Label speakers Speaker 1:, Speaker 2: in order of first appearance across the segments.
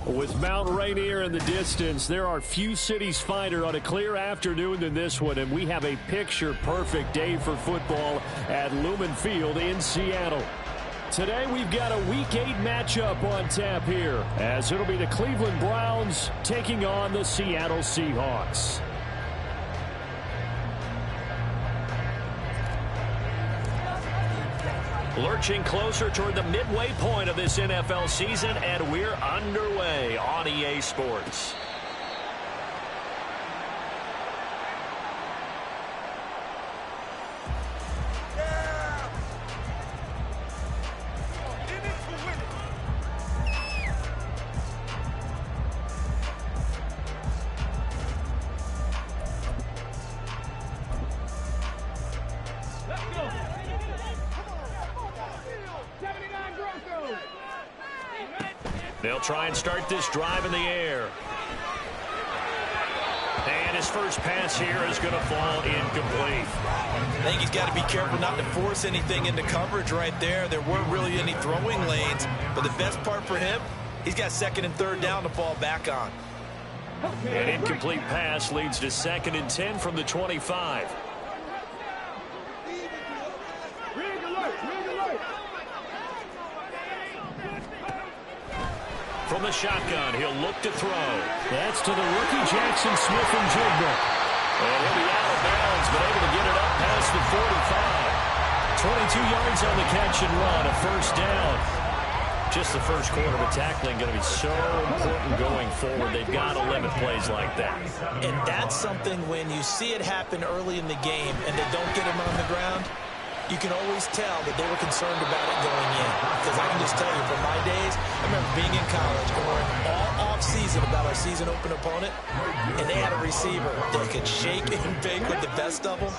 Speaker 1: With Mount Rainier in the distance, there are few cities finer on a clear afternoon than this one, and we have a picture-perfect day for football at Lumen Field in Seattle. Today, we've got a Week 8 matchup on tap here, as it'll be the Cleveland Browns taking on the Seattle Seahawks. Lurching closer toward the midway point of this NFL season, and we're underway on EA Sports. They'll try and start this drive in the air. And his first pass here is going to fall incomplete.
Speaker 2: I think he's got to be careful not to force anything into coverage right there. There weren't really any throwing lanes, but the best part for him, he's got second and third down to fall back on.
Speaker 1: An incomplete pass leads to 2nd and 10 from the 25. From the shotgun, he'll look to throw. That's to the rookie Jackson Smith-Njigba. And he'll be out of bounds, but able to get it up past the 45. 22 yards on the catch and run, a first down. Just the first quarter of tackling going to be so important going forward. They've got to limit plays like that.
Speaker 2: And that's something when you see it happen early in the game and they don't get him on the ground, you can always tell that they were concerned about it going in. Because I can just tell you, from my days, I remember being in college and worrying all off-season about our season open opponent, and they had a receiver that could shake and bake with the best of them.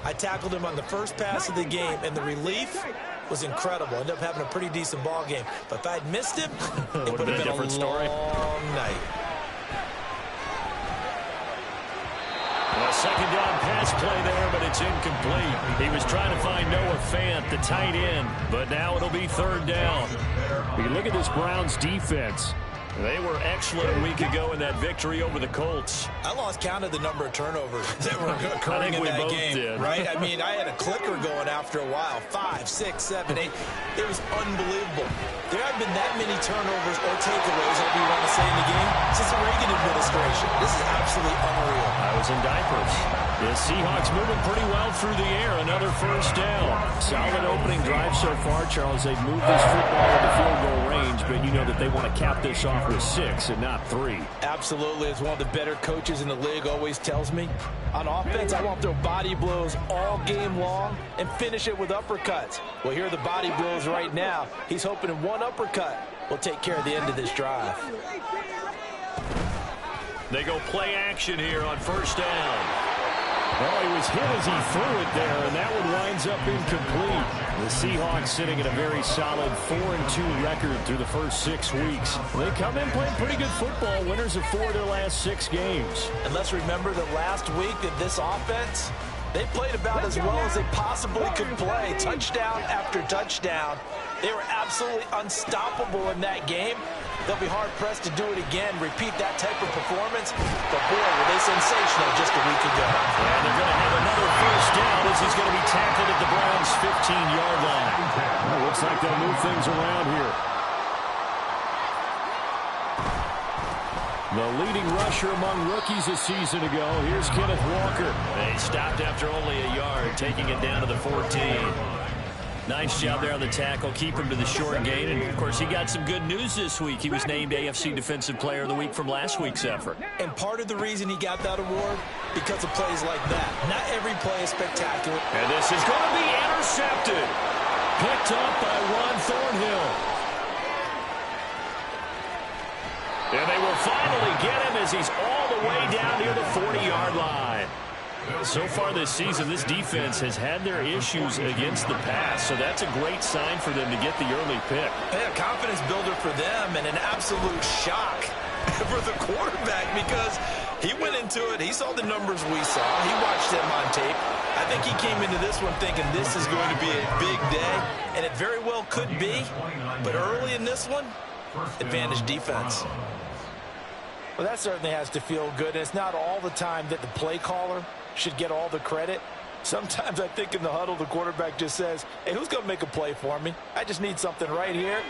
Speaker 2: I tackled him on the first pass of the game, and the relief was incredible. Ended up having a pretty decent ball game. But if I had missed him, it would have been a different story. Long night.
Speaker 1: A second down pass play there, but it's incomplete. He was trying to find Noah Fant, the tight end, but now it'll be third down. You look at this Browns defense. They were excellent a week ago in that victory over the Colts.
Speaker 2: I lost count of the number of turnovers that were occurring in that game.
Speaker 1: Did.
Speaker 2: Right? I mean, I had a clicker going after a while. 5, 6, 7, 8. It was unbelievable. There haven't been that many turnovers or takeaways, whatever you want to say, in the game since the Reagan administration. This is absolutely unreal.
Speaker 1: I was in diapers. The Seahawks moving pretty well through the air. Another first down. Solid opening drive so far, Charles. They've moved this football into field goal range, but you know that they want to cap this off with 6 and not 3.
Speaker 2: Absolutely. As one of the better coaches in the league always tells me, on offense, I want to throw body blows all game long and finish it with uppercuts. Well, here are the body blows right now. He's hoping in one uppercut will take care of the end of this drive.
Speaker 1: They go play action here on first down. Well, he was hit as he threw it there, and that one winds up incomplete. The Seahawks sitting at a very solid 4-2 record through the first 6 weeks. They come in playing pretty good football, winners of 4 of their last 6 games.
Speaker 2: And let's remember that last week that this offense, they played about as well as they possibly could play. Touchdown after touchdown. They were absolutely unstoppable in that game. They'll be hard-pressed to do it again, repeat that type of performance. But, boy, were they sensational just a week ago.
Speaker 1: And they're going to have another first down as he's going to be tackled at the Browns' 15-yard line. Well, looks like they'll move things around here. The leading rusher among rookies a season ago. Here's Kenneth Walker. They stopped after only a yard, taking it down to the 14. Nice job there on the tackle. Keep him to the short gain. And, of course, he got some good news this week. He was named AFC Defensive Player of the Week from last week's effort.
Speaker 2: And part of the reason he got that award, because of plays like that. Not every play is spectacular.
Speaker 1: And this is going to be intercepted. Picked up by Ron Thornhill. And they will finally get him as he's all the way down near the 40-yard line. So far this season, this defense has had their issues against the pass, so that's a great sign for them to get the early pick.
Speaker 2: A confidence builder for them and an absolute shock for the quarterback because he went into it. He saw the numbers we saw. He watched them on tape. I think he came into this one thinking this is going to be a big day, and it very well could be. But early in this one, advantage defense. Well, that certainly has to feel good. And it's not all the time that the play caller should get all the credit. Sometimes I think in the huddle, the quarterback just says, hey, who's going to make a play for me? I just need something right here.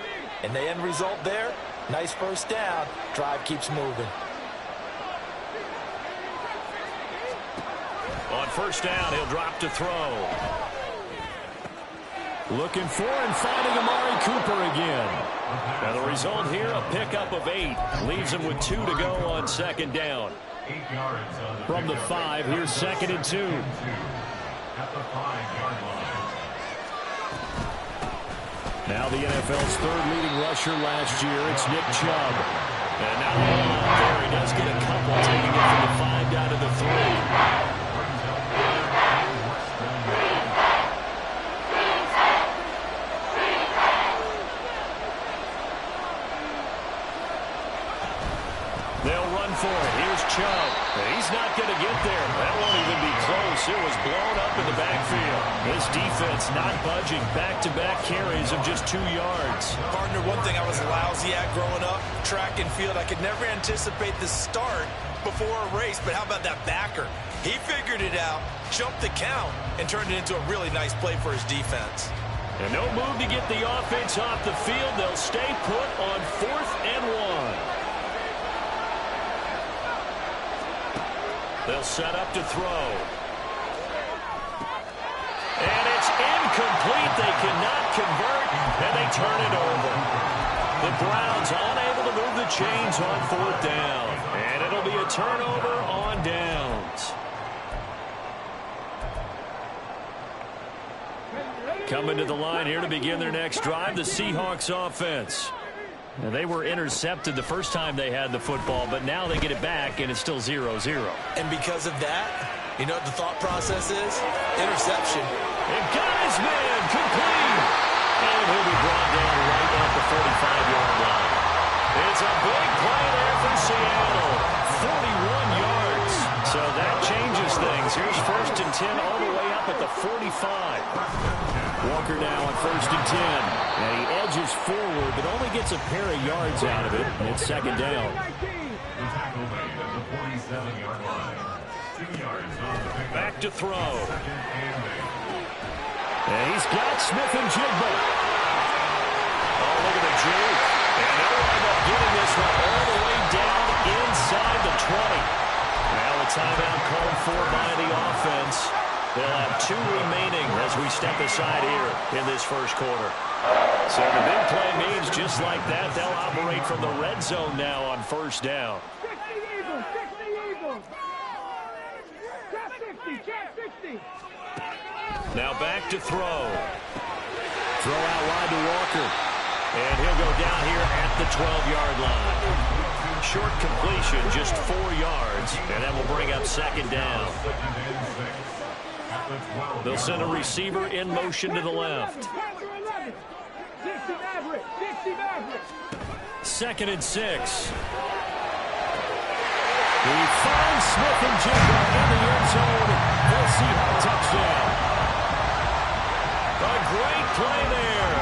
Speaker 2: And the end result there, nice first down. Drive keeps moving.
Speaker 1: On first down, he'll drop to throw. Looking for and finding Amari Cooper again. Now the result here, a pickup of 8. Leaves him with 2 to go on second down. From the 5, here's 2nd and 2.
Speaker 3: At the 5-yard line.
Speaker 1: Now the NFL's 3rd leading rusher last year, it's Nick Chubb. And now out there, he does get a couple, taking it from the 5 down to the 3. They'll run for it. Here's Chubb. He's not going to get there. That won't even be close. It was blown up in the backfield. This defense not budging. Back-to-back carries of just 2 yards.
Speaker 2: Partner, one thing I was lousy at growing up, track and field, I could never anticipate the start before a race, but how about that backer? He figured it out, jumped the count, and turned it into a really nice play for his defense.
Speaker 1: And no move to get the offense off the field. They'll stay put on 4th and 1. They'll set up to throw. And it's incomplete. They cannot convert, and they turn it over. The Browns unable to move the chains on 4th down. And it'll be a turnover on downs. Coming to the line here to begin their next drive, the Seahawks offense. And they were intercepted the first time they had the football, but now they get it back, and it's still 0-0.
Speaker 2: And because of that, you know what the thought process is? Interception.
Speaker 1: And got his man, complete. And he'll be brought down right at the 45-yard line. It's a big play there for Seattle. 41 yards. So that changes things. Here's 1st and 10 all the way up at the 45. Walker now on 1st and 10. And he edges forward, but only gets a pair of yards out of it. And it's 2nd down.
Speaker 3: The tackle made at the 47-yard line. 2 yards on the pickup.
Speaker 1: Back to throw.
Speaker 3: 2nd and 8.
Speaker 1: And he's got Smith-Njigba. Oh, look at the juke. And they'll wind up getting this one all the way down inside the 20. Now a timeout called for by the offense. They'll have 2 remaining as we step aside here in this first quarter. So the big play means just like that, they'll operate from the red zone now on 1st down. Now back to throw. Throw out wide to Walker. And he'll go down here at the 12-yard line. Short completion, just 4 yards, and that will bring up 2nd down. They'll send a receiver in motion to the left. 2nd and 6. He finds Smith-Njigba in the end zone for a Seahawks touchdown. A great play there.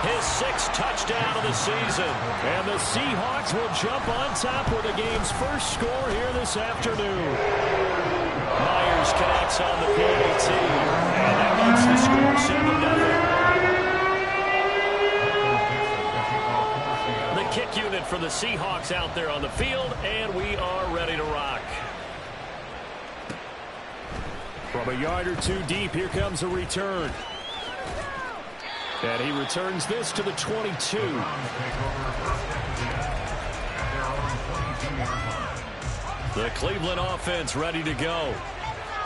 Speaker 1: His 6th touchdown of the season. And the Seahawks will jump on top with the game's first score here this afternoon. Myers connects on the PAT, and that makes the score 7-0. The kick unit for the Seahawks out there on the field, and we are ready to rock. From a yard or 2 deep, here comes a return. And he returns this to the 22. The Cleveland offense ready to go.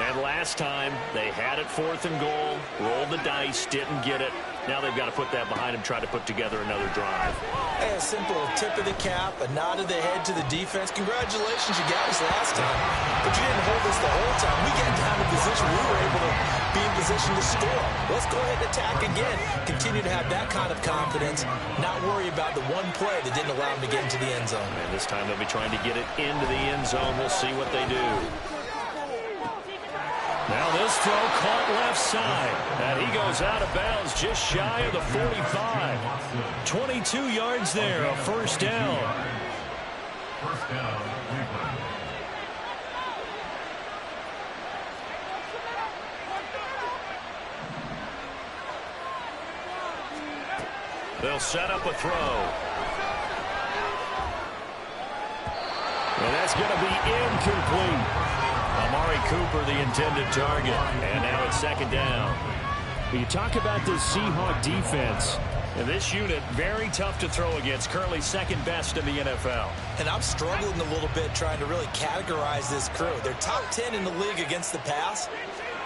Speaker 1: And last time, they had it 4th and goal, rolled the dice, didn't get it. Now they've got to put that behind them, try to put together another drive.
Speaker 2: Hey, a simple tip of the cap, a nod of the head to the defense. Congratulations, you got us last time. But you didn't hold us the whole time. We got down to position. We were able to be in position to score. Let's go ahead and attack again. Continue to have that kind of confidence, not worry about the one play that didn't allow them to get into the end zone.
Speaker 1: And this time they'll be trying to get it into the end zone. We'll see what they do. Now this throw caught left side. And he goes out of bounds just shy of the 45. 22 yards there, a 1st down.
Speaker 3: First down, Cleveland.
Speaker 1: They'll set up a throw. And that's going to be incomplete. Amari Cooper, the intended target. And now it's second down. You talk about this Seahawks defense. And this unit, very tough to throw against. Currently second best in the NFL.
Speaker 2: And I'm struggling a little bit trying to really categorize this crew. They're top 10 in the league against the pass,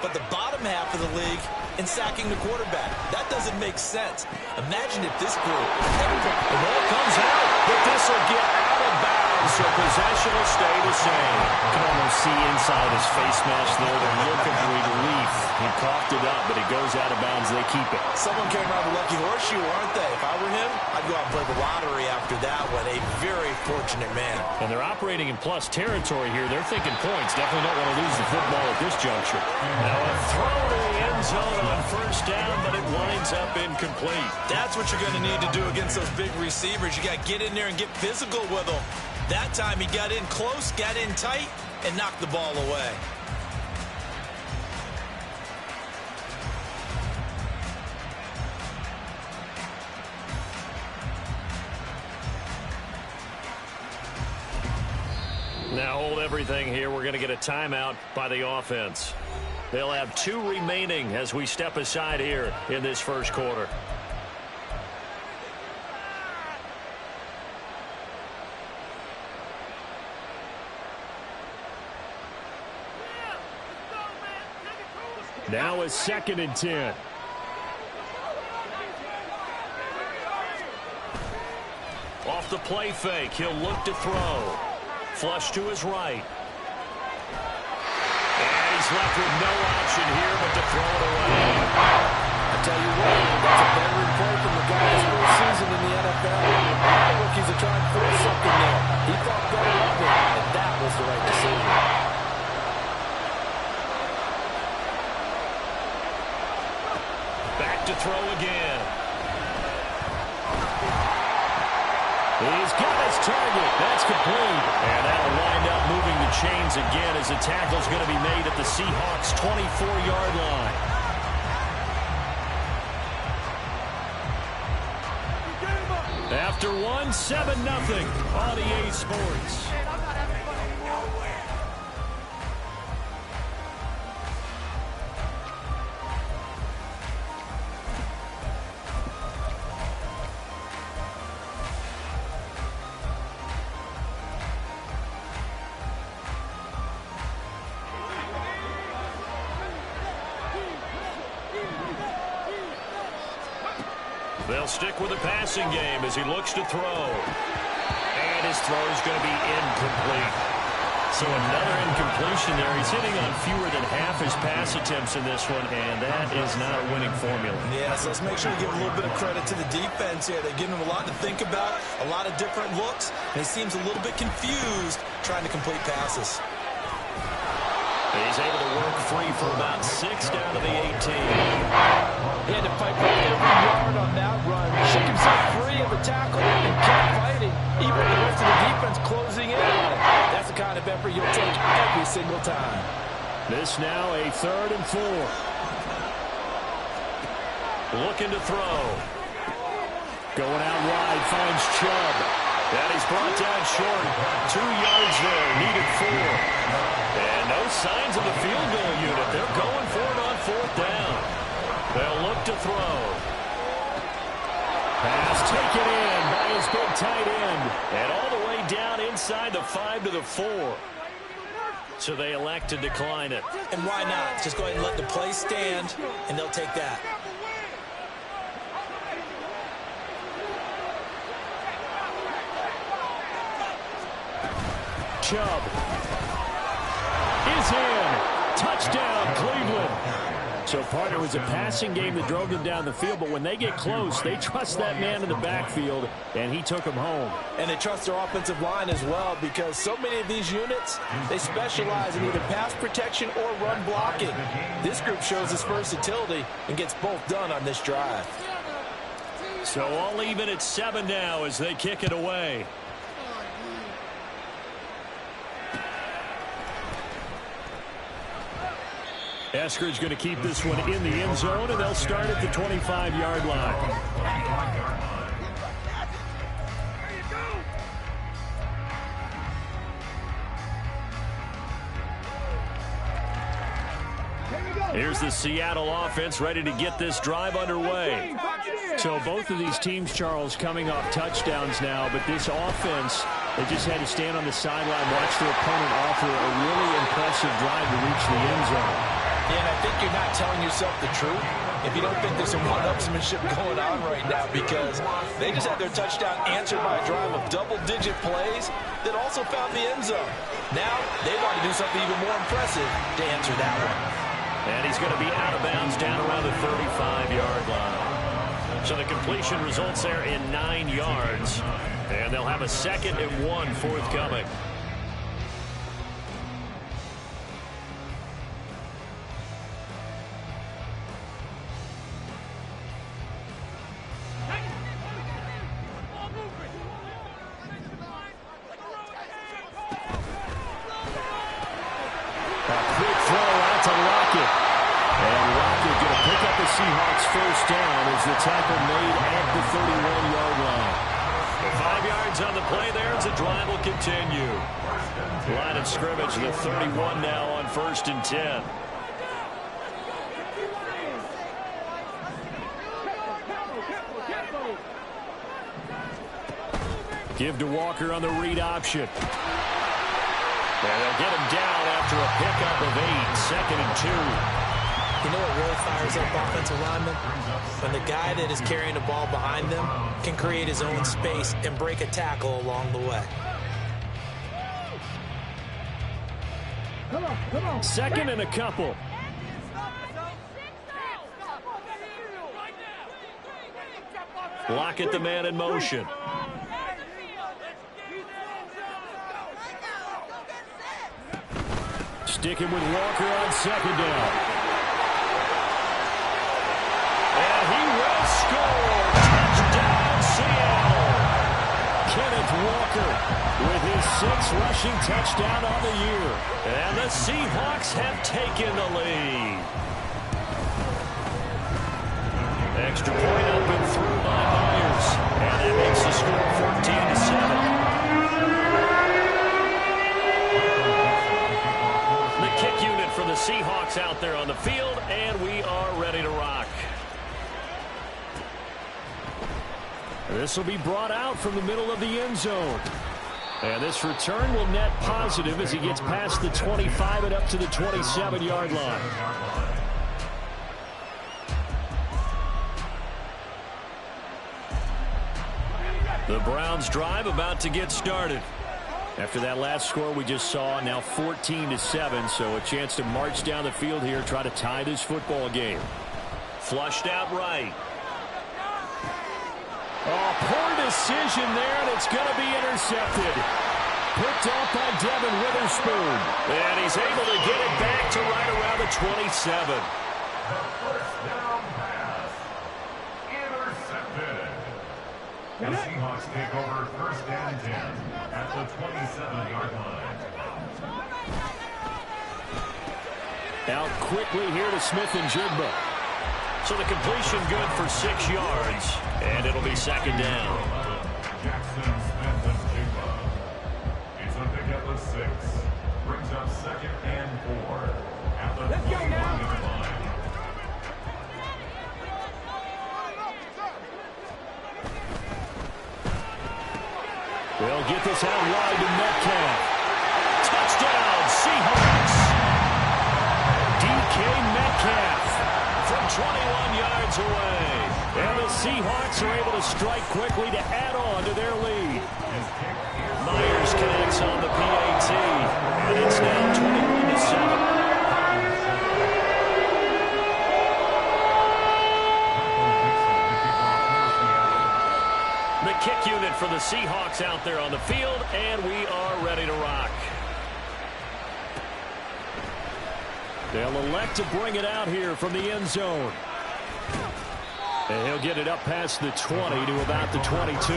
Speaker 2: but the bottom half of the league in sacking the quarterback. That doesn't make sense. Imagine if this group...
Speaker 1: The ball comes out, but this will get out of bounds. So possession will stay the same. You can almost see inside his face mask there. The look of relief. He coughed it up, but it goes out of bounds. They keep it.
Speaker 2: Someone came around the lucky horseshoe, aren't they? If I were him, I'd go out and play the lottery after that one. A very fortunate man.
Speaker 1: And they're operating in plus territory here. They're thinking points. Definitely don't want to lose the football at this juncture. Now a throw to the end zone on first down, but it winds up incomplete.
Speaker 2: That's what you're going to need to do against those big receivers. You got to get in there and get physical with them. That time he got in close, got in tight, and knocked the ball away.
Speaker 1: Now hold everything here. We're going to get a timeout by the offense. They'll have 2 remaining as we step aside here in this first quarter. Now it's 2nd and 10. Off the play fake, he'll look to throw. Flush to his right. And he's left with no option here but to throw it away.
Speaker 4: I tell you what, that's a veteran play from the guy his first season in the NFL. The rookies are trying to force something there. He thought better of it, and that was the right decision.
Speaker 1: Back to throw again. He's got his target. That's complete. And that'll wind up moving the chains again as the tackle's going to be made at the Seahawks' 24-yard line. After one, 7-0 on EA Sports. They'll stick with the passing game as he looks to throw. And his throw is going to be incomplete. So another incompletion there. He's hitting on fewer than half his pass attempts in this one, and that is not a winning formula.
Speaker 2: Yeah, so let's make sure we give a little bit of credit to the defense here. They're giving him a lot to think about, a lot of different looks, and he seems a little bit confused trying to complete passes.
Speaker 1: He's able to work free for about 6 down to the 18.
Speaker 4: He had to fight for every yard on that run. Shook himself free of the tackle and kept fighting, even with the rest of the defense closing in on it. That's the kind of effort you'll take every single time.
Speaker 1: This now a 3rd and 4. Looking to throw. Going out wide, finds Chubb. That is brought down short. 2 yards there, needed 4. And no signs of the field goal unit. They're going for it on 4th down. They'll look to throw. Pass taken in by his big tight end. And all the way down inside the 5 to the 4. So they elect to decline it.
Speaker 2: And why not? Just go ahead and let the play stand, and they'll take that.
Speaker 1: Chubb is in. Touchdown, Cleveland. So part it was a passing game that drove them down the field, but when they get close, they trust that man in the backfield, and he took them home.
Speaker 4: And they trust their offensive line as well, because so many of these units, they specialize in either pass protection or run blocking. This group shows its versatility and gets both done on this drive.
Speaker 1: So all even at 7 now as they kick it away. Eskridge going to keep this one in the end zone, and they'll start at the 25-yard line. Here's the Seattle offense ready to get this drive underway. So both of these teams, Charles, coming off touchdowns now, but this offense, they just had to stand on the sideline, watch their opponent offer a really impressive drive to reach the end zone.
Speaker 4: Yeah, and I think you're not telling yourself the truth if you don't think there's some one-upsmanship going on right now, because they just had their touchdown answered by a drive of double-digit plays that also found the end zone. Now they want to do something even more impressive to answer that one.
Speaker 1: And he's going to be out of bounds down around the 35-yard line. So the completion results there in 9 yards. And they'll have a 2nd and 1 forthcoming. Seahawks first down as the tackle made at the 31-yard line. 5 yards on the play there as the drive will continue. Line of scrimmage, the 31 now on 1st and 10. Give to Walker on the read option. And they'll get him down after a pickup of 8, 2nd and 2.
Speaker 2: You know what really fires up offensive linemen? When the guy that is carrying the ball behind them can create his own space and break a tackle along the way.
Speaker 1: Come on. 2nd and a couple. Lockett the man in motion. Sticking with Walker on 2nd down. And he will score. Touchdown, Seattle. Kenneth Walker with his 6th rushing touchdown on the year. And the Seahawks have taken the lead. Extra point up and through by Myers. And that makes the score 14-7. The kick unit for the Seahawks out there on the field, and we are ready to rock. This will be brought out from the middle of the end zone. And this return will net positive as he gets past the 25 and up to the 27-yard line. The Browns drive about to get started. After that last score we just saw, now 14-7, so a chance to march down the field here, try to tie this football game. Flushed out right. Oh, poor decision there, and it's going to be intercepted. Picked off by Devin Witherspoon. And he's able to get it back to right around the 27.
Speaker 3: The first down pass. Intercepted. The Seahawks take over 1st and 10 at the 27-yard line.
Speaker 1: Out quickly here to Smith and Jigba. So the completion good for 6 yards, and it'll be 2nd down.
Speaker 3: Jackson, Smith, and Jigba. It's a pickup of 6. Brings up 2nd and 4 at the 21-yard line.
Speaker 1: They'll get this out wide to Metcalf. Touchdown, Seahawks. DK Metcalf from 21 yards away. And the Seahawks are able to strike quickly to add on to their lead. Myers connects on the PAT. And it's now 21-7. The kick unit for the Seahawks out there on the field, and we are ready to rock. They'll elect to bring it out here from the end zone. And he'll get it up past the 20 to about the 22.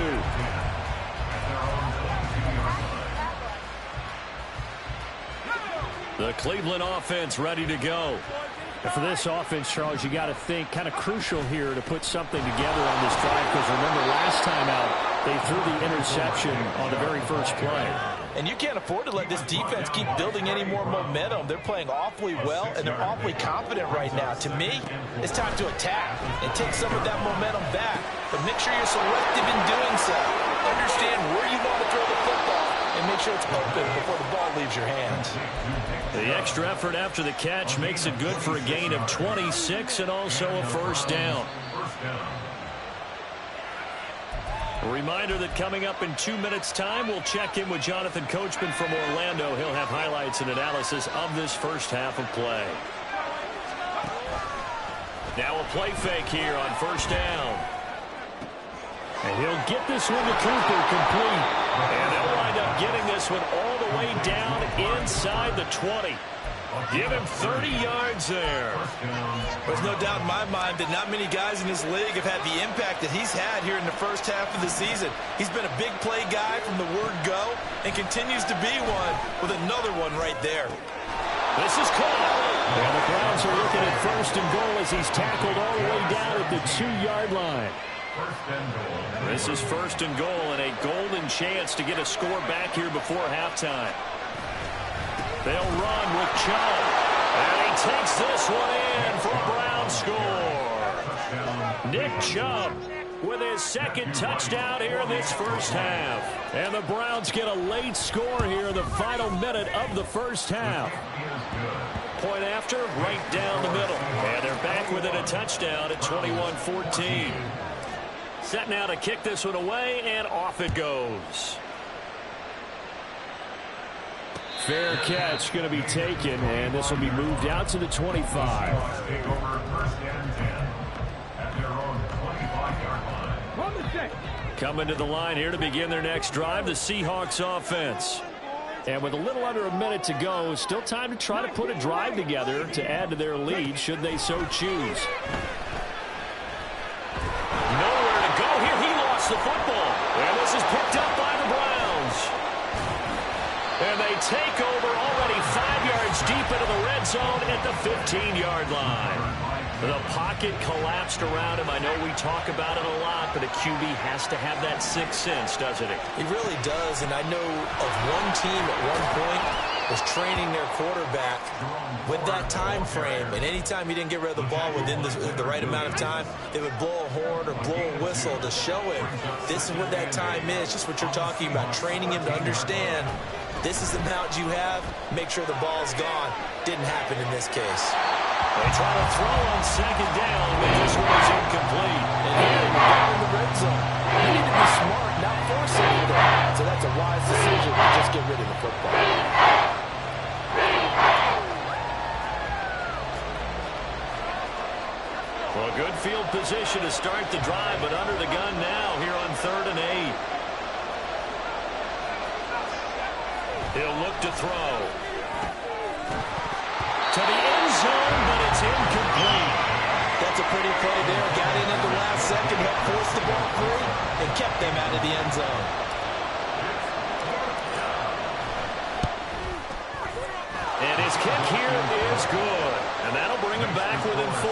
Speaker 1: The Cleveland offense ready to go. And for this offense, Charles, you got to think kind of crucial here to put something together on this drive, because remember last time out they threw the interception on the very first play.
Speaker 2: And you can't afford to let this defense keep building any more momentum. They're playing awfully well, and they're awfully confident right now. To me, it's time to attack and take some of that momentum back. But make sure you're selective in doing so. Understand where you want to throw the football and make sure it's open before the ball leaves your hands.
Speaker 1: The extra effort after the catch makes it good for a gain of 26 and also a first down. A reminder that coming up in 2 minutes' time, we'll check in with Jonathan Coachman from Orlando. He'll have highlights and analysis of this first half of play. Now a play fake here on first down. And he'll get this one to Cooper, complete. And they'll wind up getting this one all the way down inside the 20. Give him 30 yards there.
Speaker 2: There's no doubt in my mind that not many guys in this league have had the impact that he's had here in the first half of the season. He's been a big play guy from the word go and continues to be one with another one right there.
Speaker 1: This is caught. And the Browns are looking at first and goal as he's tackled all the way down at the 2-yard line. This is first and goal and a golden chance to get a score back here before halftime. They'll run with Chubb. And he takes this one in for a Brown score. Nick Chubb with his second touchdown here in this first half. And the Browns get a late score here in the final minute of the first half. Point after, right down the middle. And they're back within a touchdown at 21-14. Set now to kick this one away, and off it goes. Fair catch going to be taken, and this will be moved out to the 25. Coming to the line here to begin their next drive, the Seahawks offense. And with a little under a minute to go, still time to try to put a drive together to add to their lead should they so choose. Nowhere to go here. He lost the football. And this is picked up by the Browns. And they take over already 5 yards deep into the red zone at the 15-yard line. The pocket collapsed around him. I know we talk about it a lot, but a QB has to have that sixth sense, doesn't it?
Speaker 2: He really does, and I know of one team at one point was training their quarterback with that time frame, and anytime he didn't get rid of the ball within the right amount of time, they would blow a horn or blow a whistle to show him this is what that time is, just what you're talking about, training him to understand this is the amount you have, make sure the ball's gone. Didn't happen in this case.
Speaker 1: They try to throw on second down, but this one is incomplete.
Speaker 2: And here you're down in the red zone. You need to be smart, not force anything. So that's a wise decision to just get rid of the football.
Speaker 1: Well, a good field position to start the drive, but under the gun now here on 3rd and 8. He'll look to throw. To the end zone, but it's incomplete.
Speaker 2: That's a pretty play there. Got in at the last second, helped force the ball free, and kept them out of the end zone.
Speaker 1: And his kick here is good. And that'll bring him back within 4.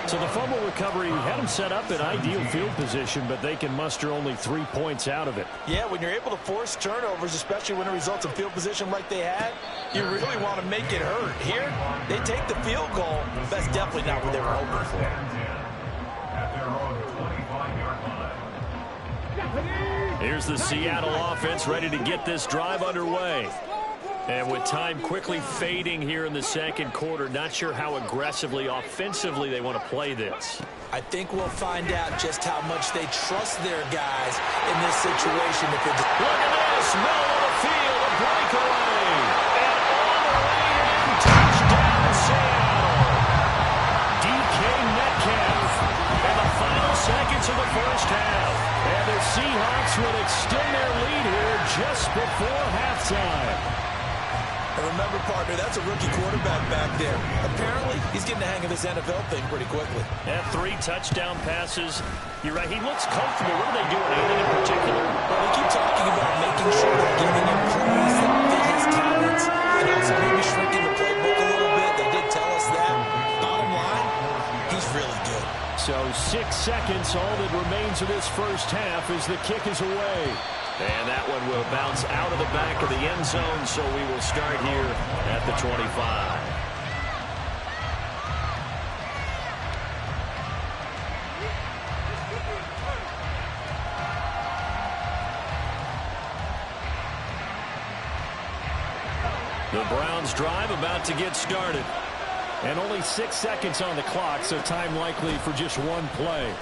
Speaker 1: So the fumble recovery had him set up in ideal field position, but they can muster only 3 points out of it.
Speaker 2: Yeah, when you're able to force turnovers, especially when it results in field position like they had, you really want to make it hurt. Here, they take the field goal. That's definitely not what they were hoping for.
Speaker 1: Here's the Seattle offense ready to get this drive underway. And with time quickly fading here in the second quarter, not sure how aggressively, offensively they want to play this.
Speaker 2: I think we'll find out just how much they trust their guys in this situation. Look
Speaker 1: at this, middle of the field, a breakaway. And all the way in, touchdown Seattle. DK Metcalf in the final seconds of the first half. And the Seahawks will extend their lead here just before halftime.
Speaker 2: And remember, partner, that's a rookie quarterback back there. Apparently, he's getting the hang of this NFL thing pretty quickly.
Speaker 1: Yeah, 3 touchdown passes. You're right, he looks comfortable. What are they doing? Anything in particular?
Speaker 2: Well, they keep talking about making sure they're giving him plays that fit his talents and also maybe shrinking the playbook a little bit. They did tell us that.
Speaker 1: seconds. All that remains of this first half as the kick is away.
Speaker 5: And that one will bounce out of the back of the end zone, so we will start here at the 25.
Speaker 1: The Browns drive about to get started. And only 6 seconds on the clock, so time likely for just one play.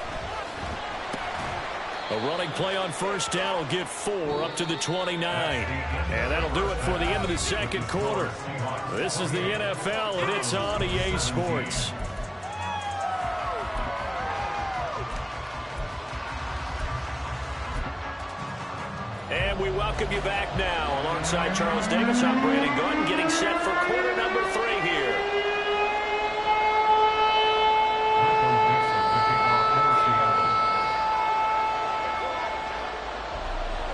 Speaker 1: A running play on first down will get 4 up to the 29. And that'll do it for the end of the second quarter. This is the NFL, and it's on EA Sports. And we welcome you back now. Alongside Charles Davis, I'm Brandon Gunn, getting set for quarter number 3 here.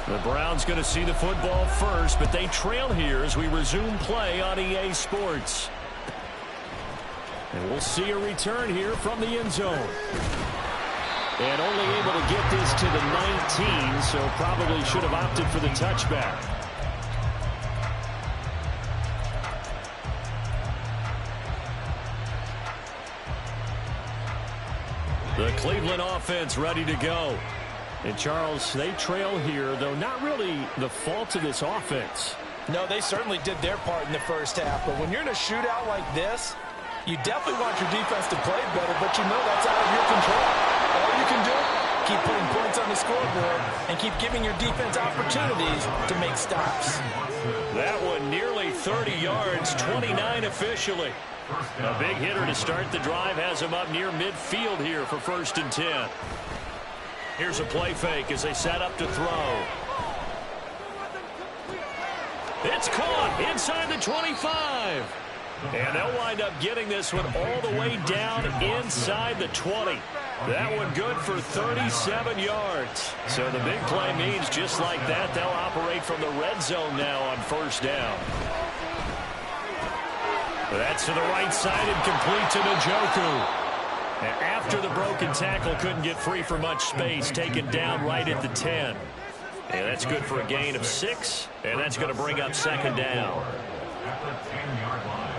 Speaker 1: The Browns going to see the football first, but they trail here as we resume play on EA Sports. And we'll see a return here from the end zone. And only able to get this to the 19, so probably should have opted for the touchback. The Cleveland offense ready to go. And, Charles, they trail here, though not really the fault of this offense.
Speaker 4: No, they certainly did their part in the first half. But when you're in a shootout like this, you definitely want your defense to play better, but you know that's out of your control. All you can do, keep putting points on the scoreboard and keep giving your defense opportunities to make stops.
Speaker 1: That one nearly 30 yards, 29 officially. A big hitter to start the drive has him up near midfield here for 1st and 10. Here's a play fake as they set up to throw. It's caught inside the 25. And they'll wind up getting this one all the way down inside the 20. That one good for 37 yards. So the big play means just like that, they'll operate from the red zone now on 1st down. That's to the right side and complete to Njoku. And after the broken tackle, couldn't get free for much space, taken down right at the 10. And that's good for a gain of 6, and that's going to bring up 2nd down.
Speaker 3: At the 10-yard line.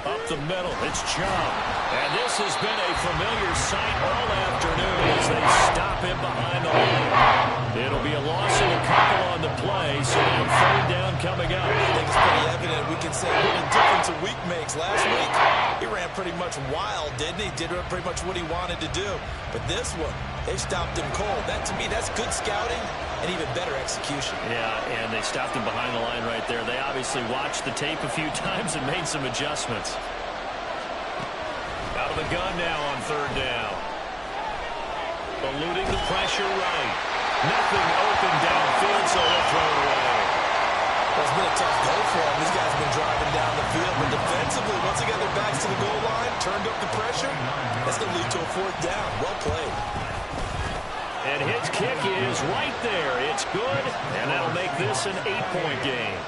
Speaker 1: Up the middle, it's Chubb. And this has been a familiar sight all afternoon as they stop him behind the line. It'll be a loss of a couple on the play, so 3rd down coming up.
Speaker 2: I think it's pretty evident. We can say what a difference a week makes. Last week, he ran pretty much wild, didn't he? Did pretty much what he wanted to do. But this one, they stopped him cold. That, to me, that's good scouting and even better execution.
Speaker 1: Yeah, and they stopped him behind the line right there. They obviously watched the tape a few times and made some adjustments. Out of the gun now on 3rd down. Eluding the pressure right. Nothing open downfield, so he'll throw it away.
Speaker 2: Well, it's been a tough go for him. These guys have been driving down the field, but defensively, once they got their backs to the goal line, turned up the pressure, that's going to lead to a 4th down. Well played.
Speaker 1: And his kick is right there. It's good, and that'll make this an 8-point game.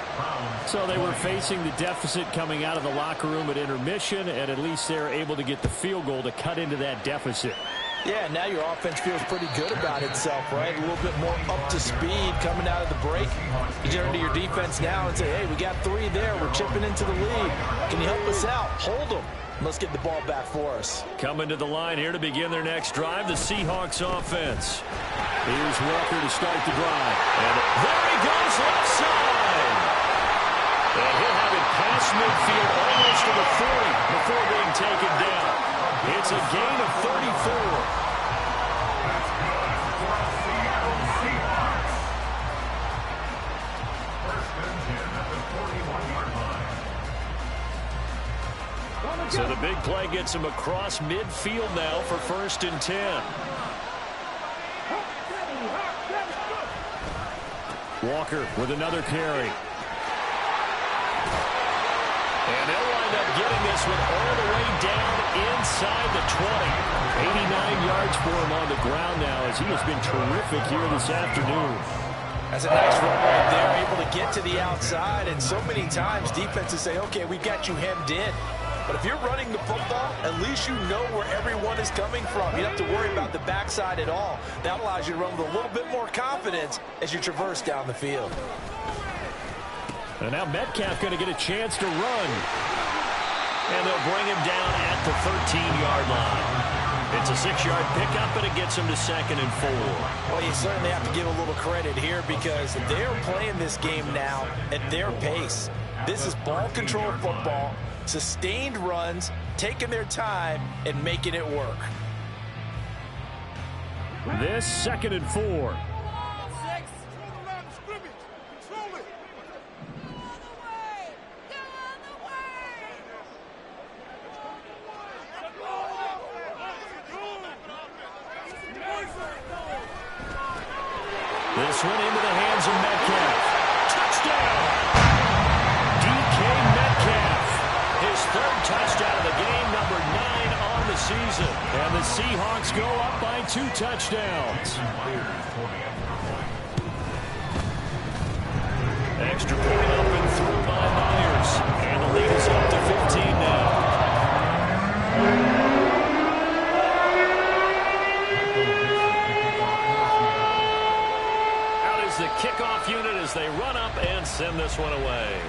Speaker 1: So they were facing the deficit coming out of the locker room at intermission, and at least they're able to get the field goal to cut into that deficit.
Speaker 4: Yeah, now your offense feels pretty good about itself, right? A little bit more up to speed coming out of the break. You turn to your defense now and say, hey, we got 3 there. We're chipping into the lead. Can you help us out? Hold them. Let's get the ball back for us.
Speaker 1: Coming to the line here to begin their next drive, the Seahawks offense. Here's Walker to start the drive. And there he goes, left side. And he'll have it past midfield almost to the 40 before being taken down. It's a gain of 34.
Speaker 3: That's good for the Seattle Seahawks. 1st and 10 at the 41-yard line.
Speaker 1: So the big play gets him across midfield now for 1st and 10. Walker with another carry. And they'll wind up getting this one all the way down inside the 20. 89 yards for him on the ground now as he has been terrific here this afternoon.
Speaker 2: That's a nice run right there, able to get to the outside, and so many times defenses say, okay, we've got you hemmed in. But if you're running the football, at least you know where everyone is coming from. You don't have to worry about the backside at all. That allows you to run with a little bit more confidence as you traverse down the field.
Speaker 1: And now Metcalf going to get a chance to run. And they'll bring him down at the 13-yard line. It's a 6-yard pickup, and it gets him to 2nd and 4.
Speaker 2: Well, you certainly have to give a little credit here because they're playing this game now at their pace. This is ball control football, sustained runs, taking their time, and making it work.
Speaker 1: This 2nd and 4. This one into the hands of Metcalf. Touchdown! DK Metcalf. His 3rd touchdown of the game, number 9 on the season. And the Seahawks go up by 2 touchdowns. Extra point up and through by Myers. And the lead is up to 15 now. The kickoff unit as they run up and send this one away.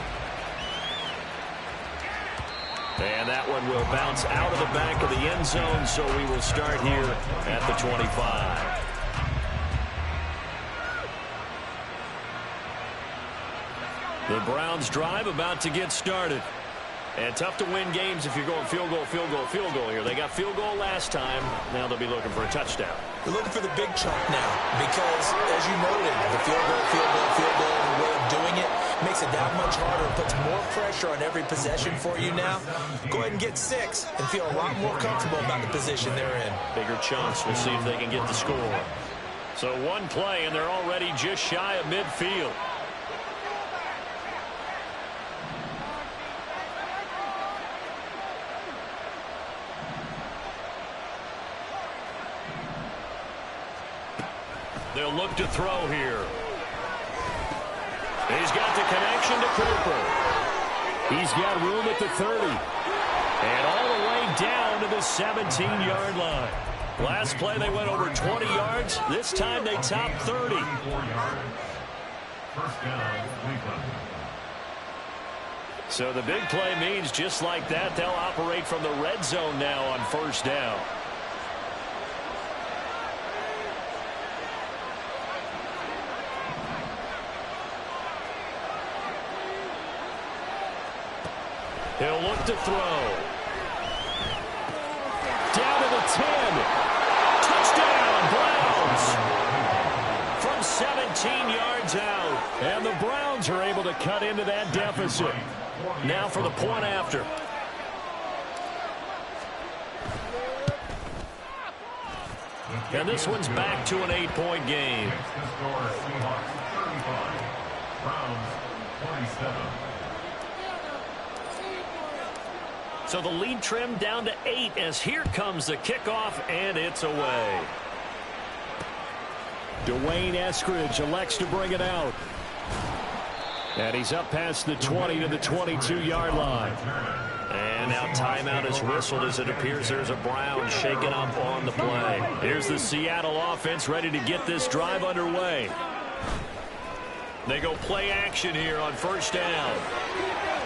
Speaker 1: And that one will bounce out of the back of the end zone, so we will start here at the 25. The Browns drive about to get started. And tough to win games if you're going field goal, field goal, field goal here. They got field goal last time. Now they'll be looking for a touchdown.
Speaker 2: They're looking for the big chunk now because, as you noted, the field goal, the way of doing it makes it that much harder. It puts more pressure on every possession for you now. Go ahead and get 6 and feel a lot more comfortable about the position they're in.
Speaker 1: Bigger chunks. We'll see if they can get the score. So one play, and they're already just shy of midfield. They'll look to throw here. He's got the connection to Cooper. He's got room at the 30. And all the way down to the 17-yard line. Last play they went over 20 yards. This time they topped 30. So the big play means just like that, they'll operate from the red zone now on 1st down. He'll look to throw. Down to the 10. Touchdown, Browns. From 17 yards out. And the Browns are able to cut into that deficit. Now for the point after. And this one's back to an 8-point game.
Speaker 3: Browns 27.
Speaker 1: So the lead trimmed down to 8 as here comes the kickoff, and it's away. Dwayne Eskridge elects to bring it out. And he's up past the 20 to the 22-yard line. And now timeout is whistled as it appears there's a Brown shaken up on the play. Here's the Seattle offense ready to get this drive underway. They go play action here on 1st down.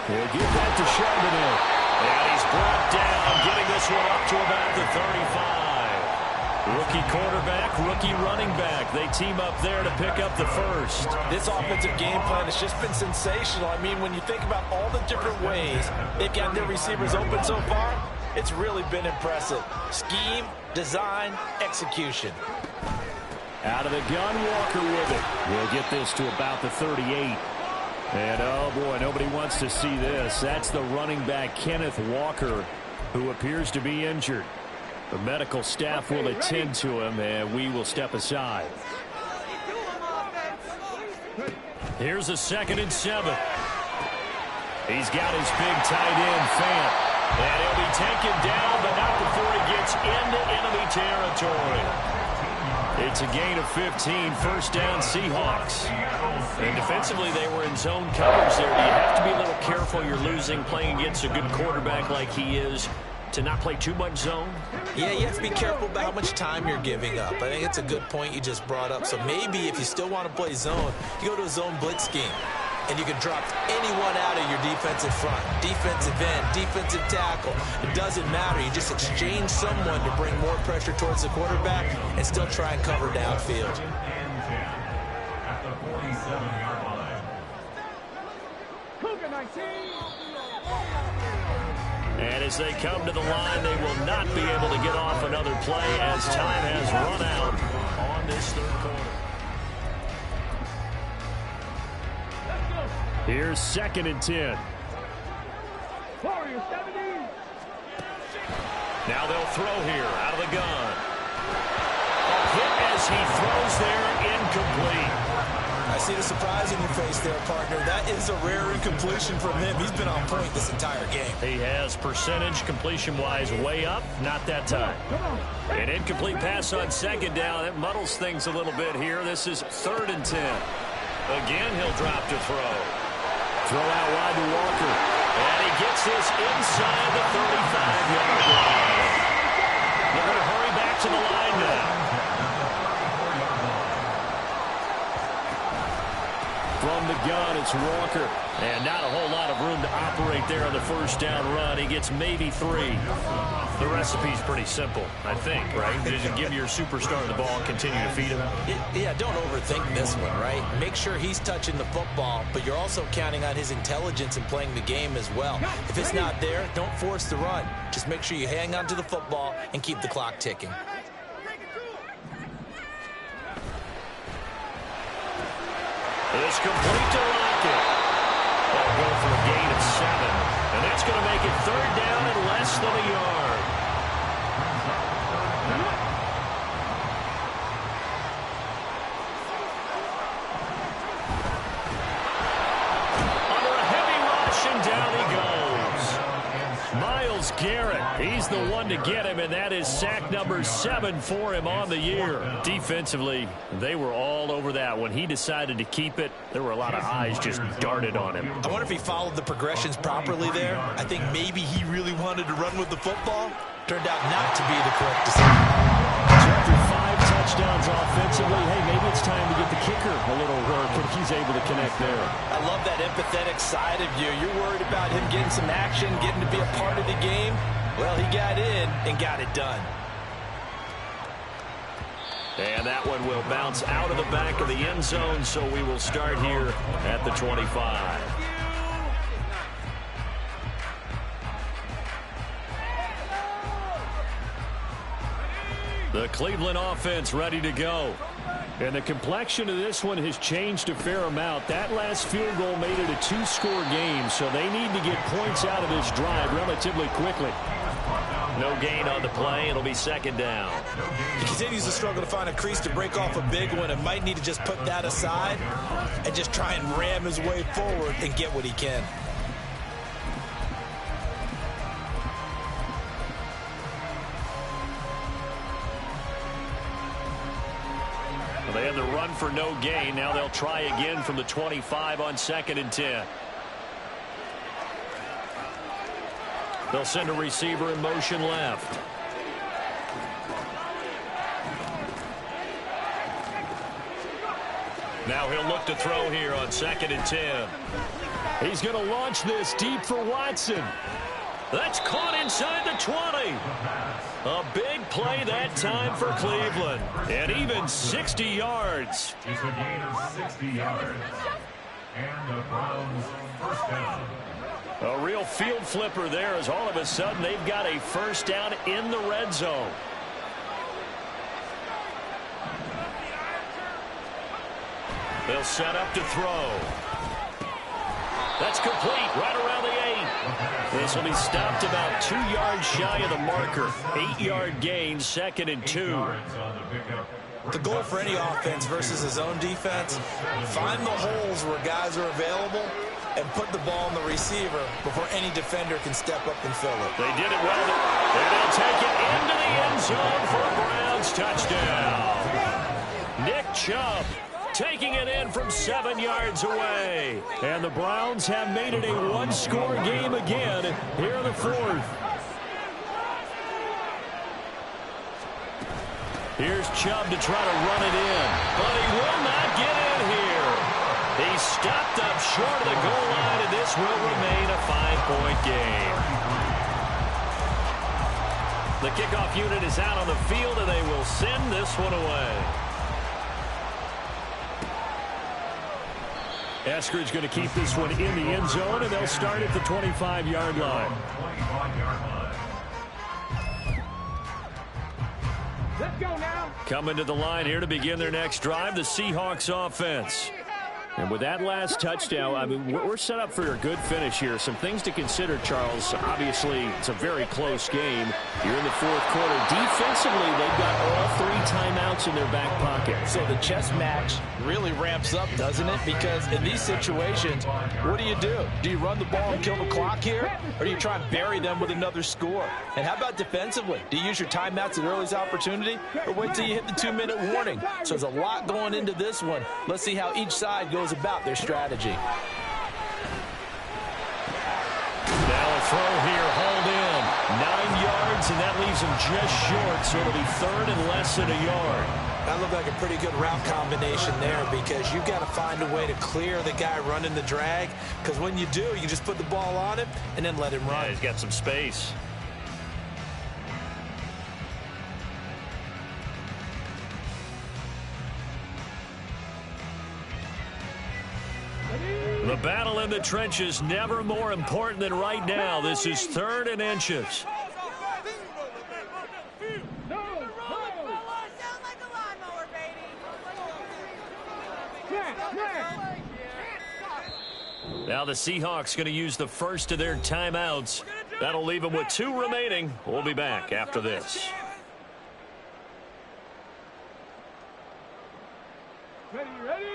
Speaker 1: We'll give that to Charbonnet. And he's brought down, getting this one up to about the 35. Rookie quarterback, rookie running back. They team up there to pick up the 1st.
Speaker 2: This offensive game plan has just been sensational. I mean, when you think about all the different ways they've got their receivers open so far, it's really been impressive. Scheme, design, execution.
Speaker 1: Out of the gun, Walker with it. We'll get this to about the 38. And, oh, boy, nobody wants to see this. That's the running back, Kenneth Walker, who appears to be injured. The medical staff will attend to him, and we will step aside. Here's a 2nd and 7. He's got his big tight end, Fant. And he'll be taken down, but not before he gets into enemy territory. It's a gain of 15, first down Seahawks.
Speaker 5: And defensively, they were in zone coverage there. You have to be a little careful. You're losing, playing against a good quarterback like he is, to not play too much zone.
Speaker 2: Yeah, you have to be careful about how much time you're giving up. I think it's a good point you just brought up. So maybe if you still want to play zone, you go to a zone blitz scheme. And you can drop anyone out of your defensive front, defensive end, defensive tackle. It doesn't matter. You just exchange someone to bring more pressure towards the quarterback and still try and cover downfield.
Speaker 3: At the 47-yard line.
Speaker 1: And as they come to the line, they will not be able to get off another play as time has run out on this third quarter. Here's 2nd and 10. Now they'll throw here out of the gun. A hit as he throws there, incomplete.
Speaker 2: I see the surprise in your face there, partner. That is a rare incompletion from him. He's been on point this entire game.
Speaker 1: He has percentage completion-wise way up, not that time. An incomplete pass on 2nd down. That muddles things a little bit here. This is 3rd and 10. Again, he'll drop to throw. Throw out wide to Walker. And he gets this inside the 35-yard line. They're going to hurry back to the line now. From the gun, it's Walker. And not a whole lot of room to operate there on the first down run. He gets maybe 3. The recipe's pretty simple, I think, right? Just give your superstar the ball and continue to feed him.
Speaker 2: Yeah, don't overthink this one, right? Make sure he's touching the football, but you're also counting on his intelligence in playing the game as well. If it's not there, don't force the run. Just make sure you hang on to the football and keep the clock ticking.
Speaker 1: It's complete to Lockett. They'll go for a gain of 7. And that's going to make it 3rd down and less than a yard. Under a heavy rush, and down he goes. Myles Garrett, he's the one to get him, and that is sack number 7 for him on the year. Defensively, they were all over that. When he decided to keep it, there were a lot of eyes just darted on him.
Speaker 2: I wonder if he followed the progressions properly there. I think maybe he really wanted to run with the football. Turned out not to be the correct decision.
Speaker 1: So after 5 touchdowns offensively, hey, maybe it's time to get the kicker a little work, but he's able to connect there.
Speaker 4: I love that empathetic side of you. You're worried about him getting some action, getting to be a part of the game. Well, he got in and got it done.
Speaker 5: And that one will bounce out of the back of the end zone, so we will start here at the 25.
Speaker 1: The Cleveland offense ready to go. And the complexion of this one has changed a fair amount. That last field goal made it a 2-score game, so they need to get points out of this drive relatively quickly.
Speaker 5: No gain on the play. It'll be 2nd down.
Speaker 2: He continues to struggle to find a crease to break off a big one and might need to just put that aside and just try and ram his way forward and get what he can.
Speaker 1: Well, they had the run for no gain. Now they'll try again from the 25 on 2nd and 10. They'll send a receiver in motion left. Now he'll look to throw here on 2nd and 10. He's going to launch this deep for Watson. That's caught inside the 20. A big play that time for Cleveland. And even 60 yards.
Speaker 3: It's a gain of 60 yards. And the Browns first down.
Speaker 1: A real field flipper there as all of a sudden they've got a first down in the red zone. They'll set up to throw. That's complete right around the 8. This will be stopped about 2 yards shy of the marker. 8-yard gain, 2nd and 2.
Speaker 2: The goal for any offense versus his own defense, find the holes where guys are available and put the ball in the receiver before any defender can step up and fill it.
Speaker 1: They did it well, and they'll take it into the end zone for a Browns touchdown. Chubb, taking it in from 7 yards away. And the Browns have made it a one-score game again here in the fourth. Here's Chubb to try to run it in, but he will not get in here. He stopped up short of the goal line, and this will remain a 5-point game. The kickoff unit is out on the field, and they will send this one away. Eskridge going to keep this one in the end zone, and they'll start at the 25-yard line.
Speaker 6: Let's go now.
Speaker 1: Coming to the line here to begin their next drive, the Seahawks offense. And with that last touchdown, I mean, we're set up for a good finish here. Some things to consider, Charles. Obviously, it's a very close game. You're in the fourth quarter. Defensively, they've got all 3 timeouts in their back pocket.
Speaker 4: So the chess match really ramps up, doesn't it? Because in these situations, what do? Do you run the ball and kill the clock here? Or do you try and bury them with another score? And how about defensively? Do you use your timeouts at earliest opportunity? Or wait till you hit the 2-minute warning? So there's a lot going into this one. Let's see how each side goes about their strategy.
Speaker 1: Now a throw here, hauled in. 9 yards, and that leaves him just short, so it'll be third and less than a yard.
Speaker 2: That looked like a pretty good route combination there, because you've got to find a way to clear the guy running the drag, because when you do, you just put the ball on him and then let him run.
Speaker 1: Yeah, he's got some space. The battle in the trenches, never more important than right now. This is 3rd and inches. Now the Seahawks going to use the first of their timeouts. That'll leave them with 2 remaining. We'll be back after this.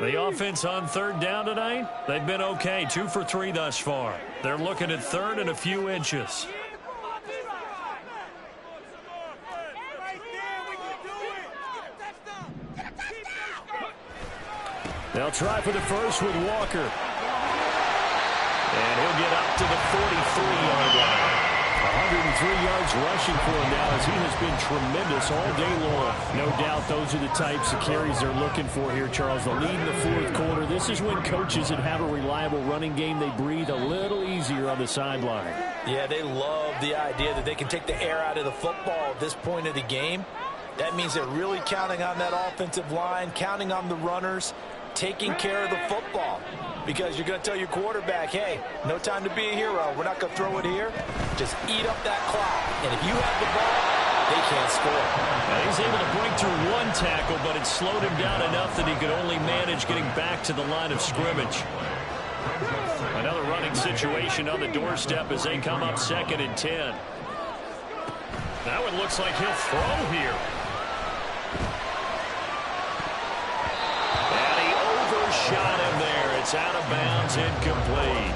Speaker 1: The offense on 3rd down tonight, they've been okay. 2 for 3 thus far. They're looking at 3rd and a few inches. They'll try for the first with Walker. And he'll get up to the 43-yard line. 103 yards rushing for him now, as he has been tremendous all day long. No doubt those are the types of carries they're looking for here, Charles. The lead in the fourth quarter. This is when coaches that have a reliable running game, they breathe a little easier on the sideline.
Speaker 2: Yeah, they love the idea that they can take the air out of the football at this point of the game. That means they're really counting on that offensive line, counting on the runners, taking care of the football. Because you're going to tell your quarterback, hey, no time to be a hero. We're not going to throw it here. Just eat up that clock. And if you have the ball, they can't score.
Speaker 1: Now, he's able to break through 1 tackle, but it slowed him down enough that he could only manage getting back to the line of scrimmage. Another running situation on the doorstep as they come up 2nd and 10. Now it looks like he'll throw here. And he overshot him there. It's out of bounds, incomplete.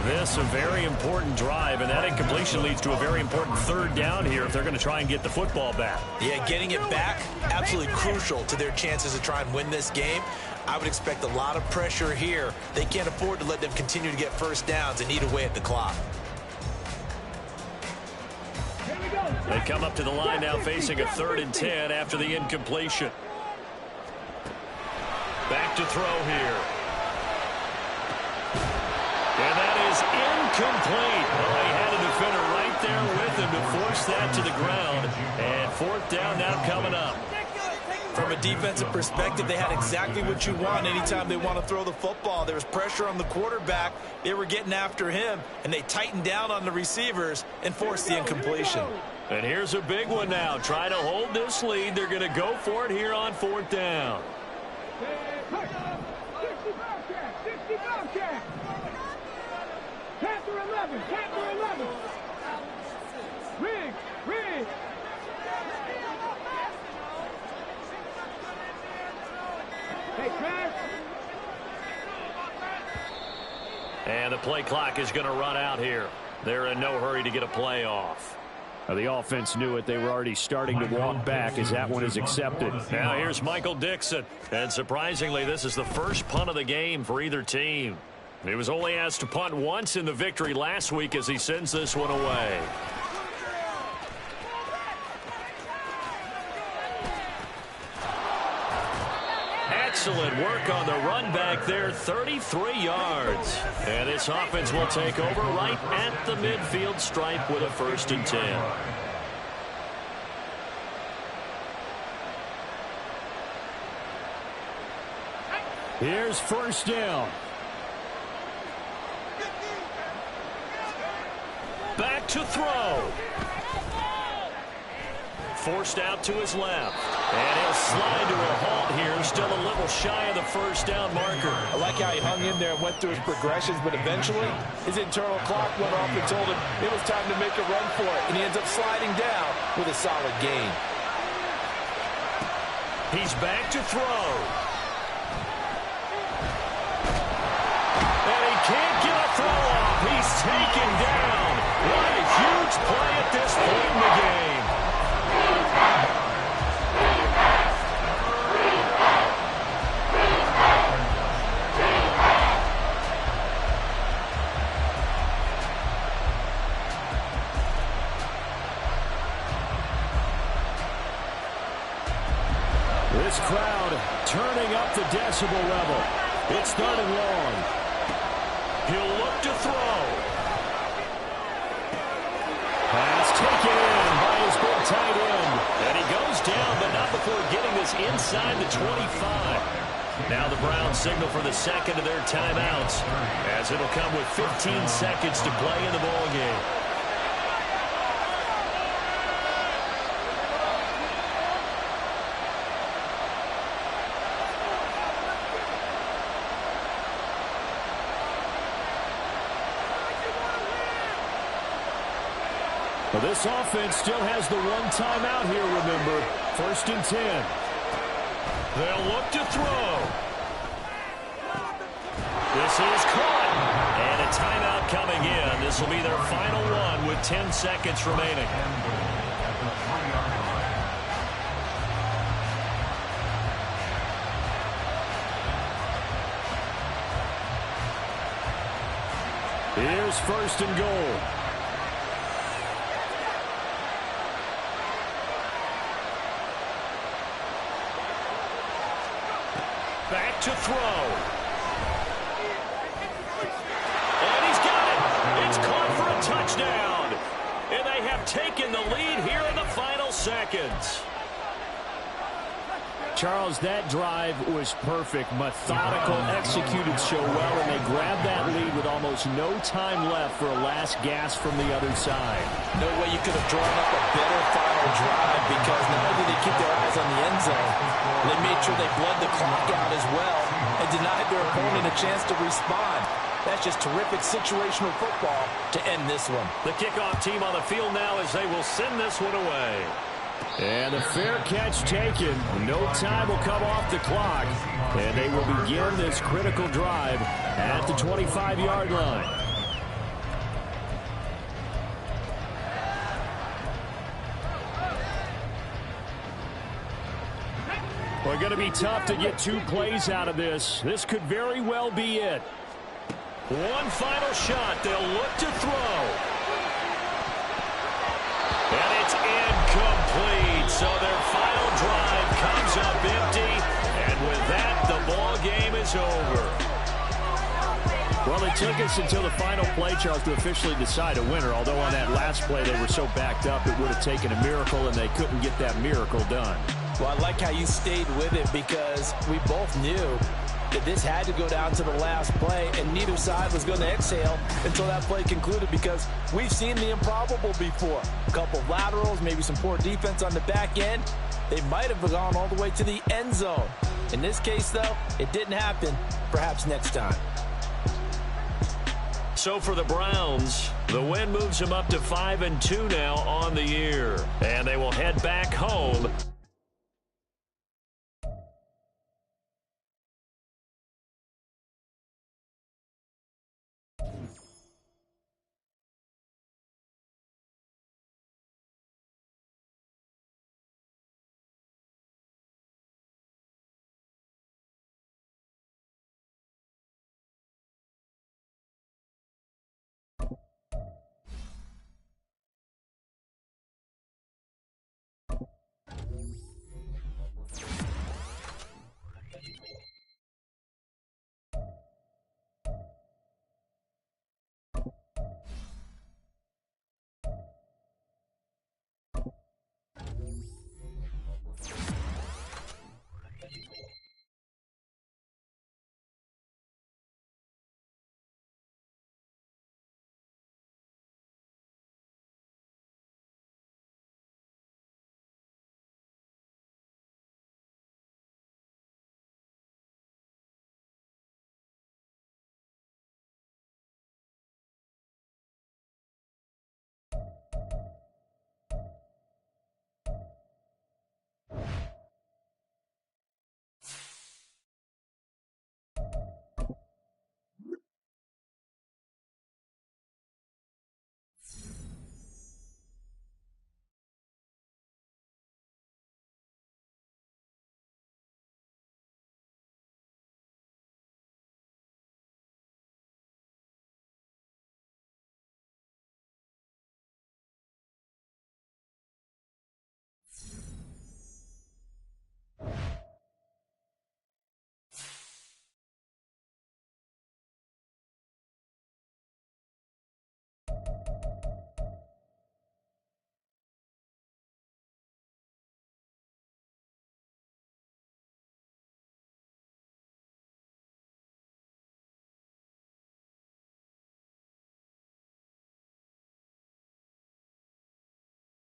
Speaker 1: This a very important drive, and that incompletion leads to a very important 3rd down here if they're going to try and get the football back.
Speaker 2: Yeah, getting it back, absolutely crucial to their chances to try and win this game. I would expect a lot of pressure here. They can't afford to let them continue to get first downs and eat away at the clock.
Speaker 1: They come up to the line now facing a 3rd and 10 after the incompletion. Back to throw here. And that is incomplete. Well, he had a defender right there with him to force that to the ground. And 4th down now coming up.
Speaker 2: From a defensive perspective, they had exactly what you want anytime they want to throw the football. There was pressure on the quarterback. They were getting after him, and they tightened down on the receivers and forced the incompletion.
Speaker 1: And here's a big one now. Try to hold this lead. They're going to go for it here on 4th down. And the play clock is going to run out here. They're in no hurry to get a play off. The offense knew it. They were already starting to walk back as that one is accepted.
Speaker 5: Now here's Michael Dixon. And surprisingly, this is the first punt of the game for either team. He was only asked to punt once in the victory last week as he sends this one away. Excellent work on the run back there, 33 yards. And this offense will take over right at the midfield stripe with a 1st and 10.
Speaker 1: Here's 1st down.
Speaker 5: Back to throw. Forced out to his left. And he'll slide to a halt here. Still a little shy of the 1st down marker.
Speaker 4: I like how he hung in there and went through his progressions, but eventually his internal clock went off and told him it was time to make a run for it. And he ends up sliding down with a solid gain.
Speaker 5: He's back to throw. And he can't get a throw off. He's taken down. What a huge play at this point in the game.
Speaker 1: This crowd turning up the decibel level. It's 3rd and long.
Speaker 5: He'll look to throw.
Speaker 1: Pass taken in by his big tight end.
Speaker 5: And he goes down, but not before getting this inside the 25. Now the Browns signal for the second of their timeouts, as it'll come with 15 seconds to play in the ballgame.
Speaker 1: Well, this offense still has the one timeout here, remember. 1st and 10.
Speaker 5: They'll look to throw. This is caught. And a timeout coming in. This will be their final one with 10 seconds remaining.
Speaker 1: Here's 1st and goal.
Speaker 5: Back to throw. And he's got it. It's caught for a touchdown. And they have taken the lead here in the final seconds.
Speaker 1: Charles, that drive was perfect, methodical, executed so well, and they grabbed that lead with almost no time left for a last gasp from the other side.
Speaker 4: No way you could have drawn up a better final drive, because not only did they keep their eyes on the end zone, they made sure they bled the clock out as well and denied their opponent a chance to respond. That's just terrific situational football to end this one.
Speaker 5: The kickoff team on the field now as they will send this one away.
Speaker 1: And the fair catch taken. No time will come off the clock. And they will begin this critical drive at the 25-yard line. Well, going to be tough to get 2 plays out of this. This could very well be it.
Speaker 5: One final shot. They'll look to throw. And it's incomplete. So their final drive comes up empty. And with that, the ball game is over.
Speaker 1: Well, it took us until the final play, Charles, to officially decide a winner. Although on that last play they were so backed up, it would have taken a miracle, and they couldn't get that miracle done.
Speaker 4: Well, I like how you stayed with it, because we both knew that this had to go down to the last play, and neither side was going to exhale until that play concluded, because we've seen the improbable before. A couple of laterals, maybe some poor defense on the back end. They might have gone all the way to the end zone. In this case, though, it didn't happen. Perhaps next time.
Speaker 5: So for the Browns, the win moves them up to 5-2 now on the year. And they will head back home